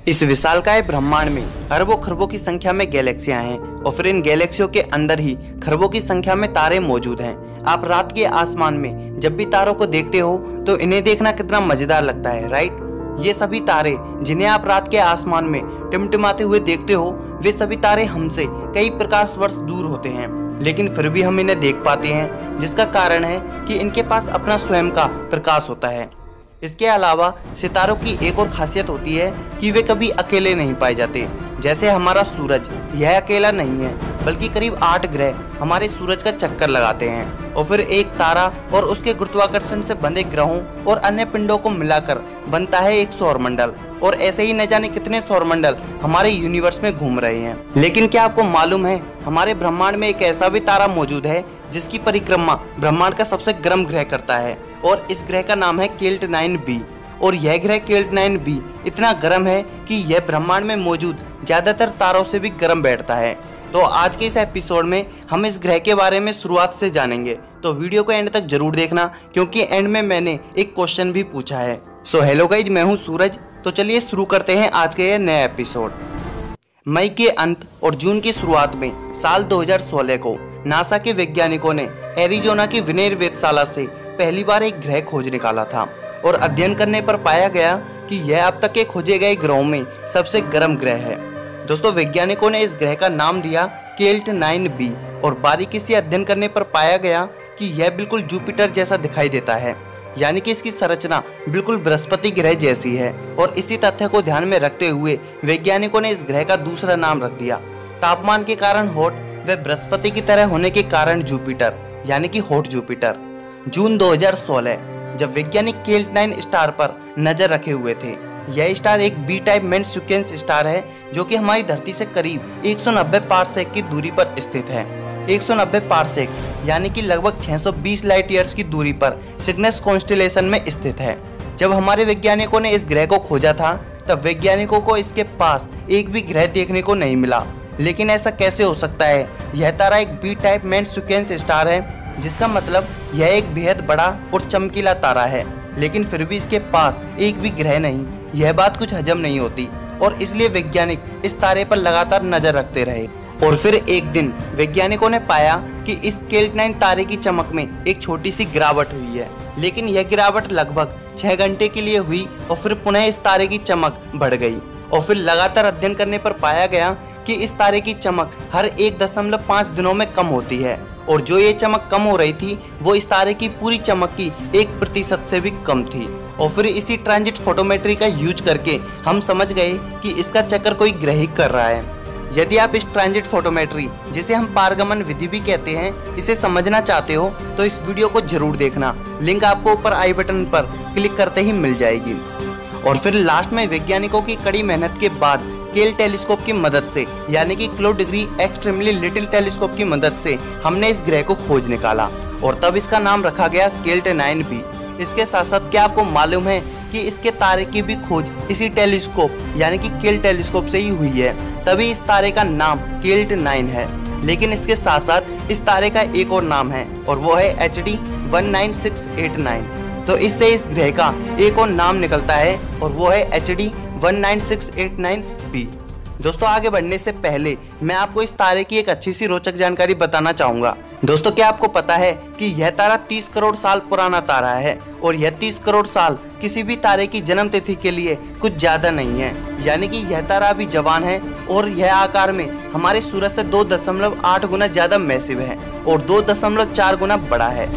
इस विशालकाय ब्रह्मांड में अरबों खरबों की संख्या में गैलेक्सियां हैं और फिर इन गैलेक्सियों के अंदर ही खरबों की संख्या में तारे मौजूद हैं। आप रात के आसमान में जब भी तारों को देखते हो तो इन्हें देखना कितना मजेदार लगता है, राइट। ये सभी तारे जिन्हें आप रात के आसमान में टिमटिमाते हुए देखते हो, वे सभी तारे हमसे कई प्रकाश वर्ष दूर होते हैं, लेकिन फिर भी हम इन्हें देख पाते हैं, जिसका कारण है कि इनके पास अपना स्वयं का प्रकाश होता है। इसके अलावा सितारों की एक और खासियत होती है कि वे कभी अकेले नहीं पाए जाते। जैसे हमारा सूरज, यह अकेला नहीं है, बल्कि करीब 8 ग्रह हमारे सूरज का चक्कर लगाते हैं और फिर एक तारा और उसके गुरुत्वाकर्षण से बंधे ग्रहों और अन्य पिंडों को मिलाकर बनता है एक सौरमंडल। और ऐसे ही न जाने कितने सौरमंडल हमारे यूनिवर्स में घूम रहे हैं। लेकिन क्या आपको मालूम है, हमारे ब्रह्मांड में एक ऐसा भी तारा मौजूद है जिसकी परिक्रमा ब्रह्मांड का सबसे गर्म ग्रह करता है, और इस ग्रह का नाम है केल्ट 9b। और यह ग्रह केल्ट 9b इतना गर्म है कि यह ब्रह्मांड में मौजूद ज्यादातर तारों से भी गर्म बैठता है। तो आज के इस एपिसोड में हम इस ग्रह के बारे में शुरुआत से जानेंगे, तो वीडियो को एंड तक जरूर देखना, क्योंकि एंड में मैंने एक क्वेश्चन भी पूछा है। सो हेलो गाइज, मैं हूँ सूरज। तो चलिए शुरू करते हैं आज के ये नए एपिसोड। मई के अंत और जून की शुरुआत में साल 2016 को नासा के वैज्ञानिकों ने एरिजोना की विनेर वेधशाला से पहली बार एक ग्रह खोज निकाला था, और अध्ययन करने पर पाया गया कि यह अब तक के खोजे गए ग्रहों में सबसे गर्म ग्रह है। दोस्तों, वैज्ञानिकों ने इस ग्रह का नाम दिया केल्ट 9b, और बारीकी से अध्ययन करने पर पाया गया कि यह बिल्कुल जुपिटर जैसा दिखाई देता है, यानी कि इसकी संरचना बिल्कुल बृहस्पति ग्रह जैसी है। और इसी तथ्य को ध्यान में रखते हुए वैज्ञानिकों ने इस ग्रह का दूसरा नाम रख दिया। तापमान के कारण हॉट व बृहस्पति की तरह होने के कारण जुपिटर, यानी कि हॉट जुपिटर। जून 2016 जब वैज्ञानिक केल्ट 9 स्टार पर नजर रखे हुए थे। यह स्टार एक बी टाइप मेंट सीक्वेंस स्टार है, जो कि हमारी धरती से करीब 190 पारसेक की दूरी पर स्थित है। 190 पारसेक यानी कि लगभग 620 लाइट ईयर्स की दूरी पर सिग्नस कॉन्स्टेलेशन में स्थित है। जब हमारे वैज्ञानिकों ने इस ग्रह को खोजा था, तब वैज्ञानिकों को इसके पास एक भी ग्रह देखने को नहीं मिला। लेकिन ऐसा कैसे हो सकता है? यह तारा एक बी टाइप मेंट सीक्वेंस स्टार है, जिसका मतलब यह एक बेहद बड़ा और चमकीला तारा है, लेकिन फिर भी इसके पास एक भी ग्रह नहीं। यह बात कुछ हजम नहीं होती, और इसलिए वैज्ञानिक इस तारे पर लगातार नजर रखते रहे। और फिर एक दिन वैज्ञानिकों ने पाया कि इस केल्ट 9 तारे की चमक में एक छोटी सी गिरावट हुई है, लेकिन यह गिरावट लगभग 6 घंटे के लिए हुई, और फिर पुनः इस तारे की चमक बढ़ गई। और फिर लगातार अध्ययन करने पर पाया गया कि इस तारे की चमक हर 1.5 दिनों में कम होती है, और जो ये चमक कम हो रही थी वो इस तारे की पूरी चमक की 1% से भी कम थी। और फिर इसी ट्रांजिट फोटोमेट्री का यूज करके हम समझ गए कि इसका चक्कर कोई ग्रह ही कर रहा है। यदि आप इस ट्रांजिट फोटोमेट्री, जिसे हम पारगमन विधि भी कहते हैं, इसे समझना चाहते हो तो इस वीडियो को जरूर देखना। लिंक आपको ऊपर आई बटन पर क्लिक करते ही मिल जाएगी। और फिर लास्ट में वैज्ञानिकों की कड़ी मेहनत के बाद केल टेलीस्कोप की मदद से, यानी कि क्लो डिग्री एक्सट्रीमली लिटिल टेलीस्कोप की मदद से हमने इस ग्रह को खोज निकाला, और तब इसका नाम रखा गया केल्ट 9b। इसके साथ साथ क्या आपको मालूम है कि इसके तारे की भी खोज इसी टेलीस्कोप, यानी कि केल टेलीस्कोप से ही हुई है, तभी इस तारे का नाम केल्ट 9 है। लेकिन इसके साथ साथ इस तारे का एक और नाम है, और वो है HD 19689। तो इससे इस ग्रह का एक और नाम निकलता है, और वो है HD 19689b। दोस्तों, आगे बढ़ने से पहले मैं आपको इस तारे की एक अच्छी सी रोचक जानकारी बताना चाहूंगा। दोस्तों, क्या आपको पता है कि यह तारा 30 करोड़ साल पुराना तारा है, और यह 30 करोड़ साल किसी भी तारे की जन्म तिथि के लिए कुछ ज्यादा नहीं है। यानी कि यह तारा अभी जवान है, और यह आकार में हमारे सूरज से 2.8 गुना ज्यादा मैसिव है, और 2.4 गुना बड़ा है।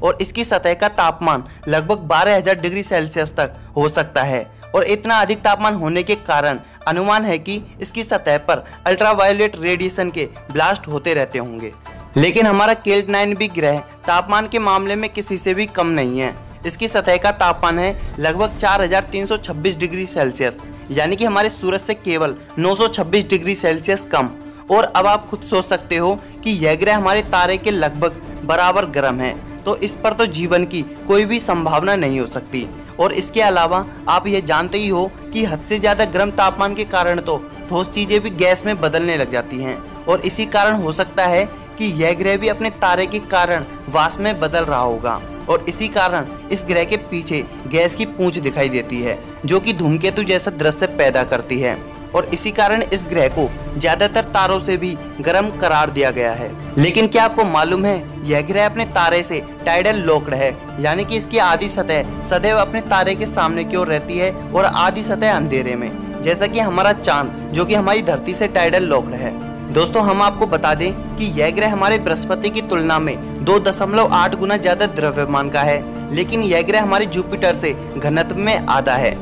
और इसकी सतह का तापमान लगभग 12,000 डिग्री सेल्सियस तक हो सकता है, और इतना अधिक तापमान होने के कारण अनुमान है कि इसकी सतह पर अल्ट्रावायोलेट रेडिएशन के ब्लास्ट होते रहते होंगे। लेकिन हमारा केल्ट 9b ग्रह तापमान के मामले में किसी से भी कम नहीं है। इसकी सतह का तापमान है लगभग 4326 डिग्री सेल्सियस, यानी कि हमारे सूरज से केवल 926 डिग्री सेल्सियस कम। और अब आप खुद सोच सकते हो कि यह ग्रह हमारे तारे के लगभग बराबर गर्म है, तो इस पर तो जीवन की कोई भी संभावना नहीं हो सकती। और इसके अलावा आप यह जानते ही हो कि हद से ज्यादा गर्म तापमान के कारण तो ठोस चीजें भी गैस में बदलने लग जाती हैं, और इसी कारण हो सकता है कि यह ग्रह भी अपने तारे के कारण वाष्प में बदल रहा होगा। और इसी कारण इस ग्रह के पीछे गैस की पूंछ दिखाई देती है जो कि धूमकेतु जैसा दृश्य पैदा करती है और इसी कारण इस ग्रह को ज्यादातर तारों से भी गर्म करार दिया गया है। लेकिन क्या आपको मालूम है यह ग्रह अपने तारे से टाइडल लॉक्ड है, यानी कि इसकी आधी सतह सदैव अपने तारे के सामने की ओर रहती है और आधी सतह अंधेरे में, जैसा कि हमारा चांद जो कि हमारी धरती से टाइडल लॉक्ड है। दोस्तों हम आपको बता दें कि यह ग्रह हमारे बृहस्पति की तुलना में 2.8 गुना ज्यादा द्रव्यमान का है, लेकिन यह ग्रह हमारे जुपिटर से घनत्व में आधा है।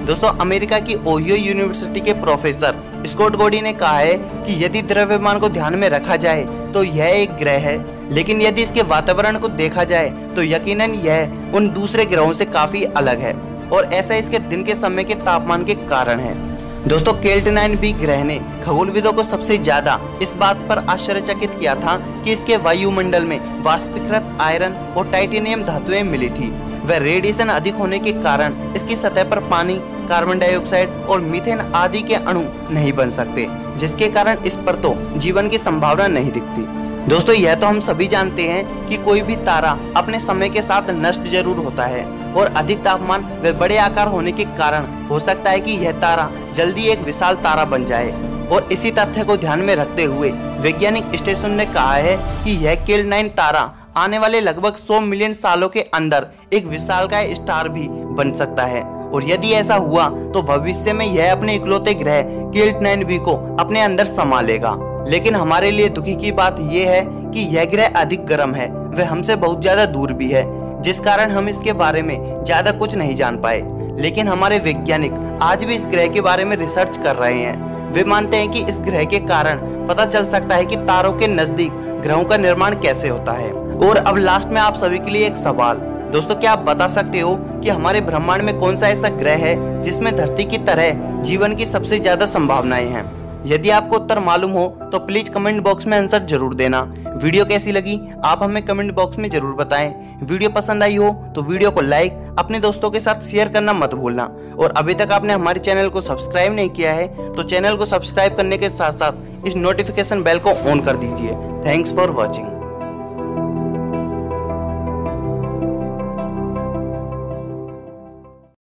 दोस्तों अमेरिका की ओहियो यूनिवर्सिटी के प्रोफेसर स्कॉट गॉडी ने कहा है कि यदि द्रव्यमान को ध्यान में रखा जाए तो यह एक ग्रह है, लेकिन यदि इसके वातावरण को देखा जाए तो यकीनन यह उन दूसरे ग्रहों से काफी अलग है और ऐसा इसके दिन के समय के तापमान के कारण है। दोस्तों केल्ट 9b ग्रह ने खगोलविदों को सबसे ज्यादा इस बात पर आश्चर्यचकित किया था कि इसके वायुमंडल में वाष्पीकृत आयरन और टाइटेनियम धातुएं मिली थी। वह रेडिएशन अधिक होने के कारण इसकी सतह पर पानी, कार्बन डाइऑक्साइड और मीथेन आदि के अणु नहीं बन सकते, जिसके कारण इस पर तो जीवन की संभावना नहीं दिखती। दोस्तों यह तो हम सभी जानते हैं कि कोई भी तारा अपने समय के साथ नष्ट जरूर होता है और अधिक तापमान व बड़े आकार होने के कारण हो सकता है कि यह तारा जल्दी एक विशाल तारा बन जाए। और इसी तथ्य को ध्यान में रखते हुए वैज्ञानिक स्टेशन ने कहा है कि यह केल्ट 9 तारा आने वाले लगभग 100 मिलियन सालों के अंदर एक विशालकाय स्टार भी बन सकता है और यदि ऐसा हुआ तो भविष्य में यह अपने इकलौते ग्रह केल्ट 9b को अपने अंदर समा लेगा। लेकिन हमारे लिए दुखी की बात यह है कि यह ग्रह अधिक गर्म है, वह हमसे बहुत ज्यादा दूर भी है, जिस कारण हम इसके बारे में ज्यादा कुछ नहीं जान पाए। लेकिन हमारे वैज्ञानिक आज भी इस ग्रह के बारे में रिसर्च कर रहे हैं। वे मानते हैं कि इस ग्रह के कारण पता चल सकता है कि तारों के नजदीक ग्रहों का निर्माण कैसे होता है। और अब लास्ट में आप सभी के लिए एक सवाल, दोस्तों क्या आप बता सकते हो कि हमारे ब्रह्मांड में कौन सा ऐसा ग्रह है जिसमें धरती की तरह जीवन की सबसे ज्यादा संभावनाएं हैं? यदि आपको उत्तर मालूम हो तो प्लीज कमेंट बॉक्स में आंसर जरूर देना। वीडियो कैसी लगी आप हमें कमेंट बॉक्स में जरूर बताएं। वीडियो पसंद आई हो तो वीडियो को लाइक, अपने दोस्तों के साथ शेयर करना मत भूलना। और अभी तक आपने हमारे चैनल को सब्सक्राइब नहीं किया है तो चैनल को सब्सक्राइब करने के साथ साथ इस नोटिफिकेशन बेल को ऑन कर दीजिए। Thanks for watching.